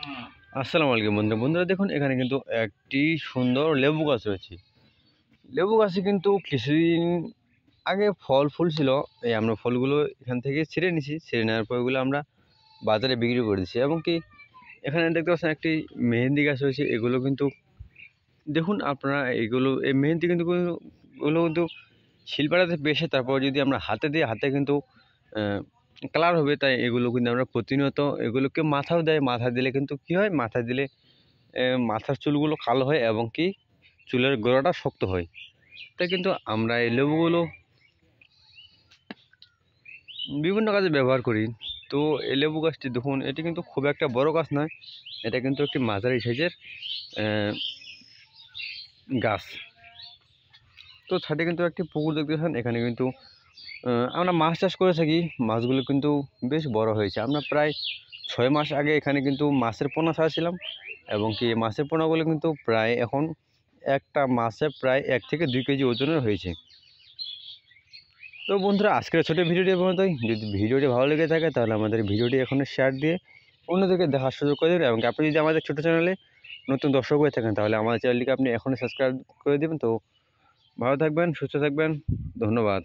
আসসালামু আলাইকুম বন্ধুরা দেখুন এখানে কিন্তু একটি সুন্দর লেবু গাছ রয়েছে। লেবু গাছে কিন্তু কিছুদিন আগে ফল ফুল ছিল। এই আমরা ফলগুলো এখান থেকে ছিঁড়ে নিছি, ছিঁড়ে নেওয়ার পর এগুলো আমরা বাজারে বিক্রি করে দিচ্ছি। এবং কি এখানে দেখতে পাচ্ছেন একটি মেহেন্দি গাছ রয়েছে। এগুলো কিন্তু দেখুন আপনারা এই মেহেন্দি কিন্তু এগুলো কিন্তু শিল্পাটাতে পেশে তারপর যদি আমরা হাতে দিই হাতে কিন্তু কালার হবে। তাই এগুলো কিন্তু আমরা প্রতিনিয়ত এগুলোকে মাথাও দেয়, মাথা দিলে কিন্তু কি হয়, মাথা দিলে মাথার চুলগুলো কালো হয় এবং কি চুলের গোড়াটা শক্ত হয়। তাই কিন্তু আমরা এই লেবুগুলো বিভিন্ন কাজে ব্যবহার করি। তো এই লেবু গাছটি দেখুন, এটি কিন্তু খুব একটা বড় গাছ নয়, এটা কিন্তু একটি মাঝারি সাইজের গাছ। তো ছাদে কিন্তু একটি পুকুর দেখতে পাচ্ছেন। এখানে কিন্তু আমরা মাছ চাষ করে থাকি। মাছগুলো কিন্তু বেশ বড় হয়েছে। আমরা প্রায় 6 মাস আগে এখানে কিন্তু মাছের পোনা ছাড়ছিলাম এবং কি মাছের পোনাগুলো কিন্তু প্রায় এখন একটা মাছে প্রায় 1 থেকে 2 কেজি ওজনের হয়েছে। তো বন্ধুরা আজকের ছোটো ভিডিওটি পর্যন্তই। যদি ভিডিওটি ভালো লেগে থাকে তাহলে আমাদের ভিডিওটি এখনই শেয়ার দিয়ে অন্যদেরকে দেখার সুযোগ করে দেবেন। এবং আপনি যদি আমাদের ছোটো চ্যানেলে নতুন দর্শক হয়ে থাকেন তাহলে আমাদের চ্যানেলটিকে আপনি এখনই সাবস্ক্রাইব করে দেবেন। তো ভালো থাকবেন, সুস্থ থাকবেন, ধন্যবাদ।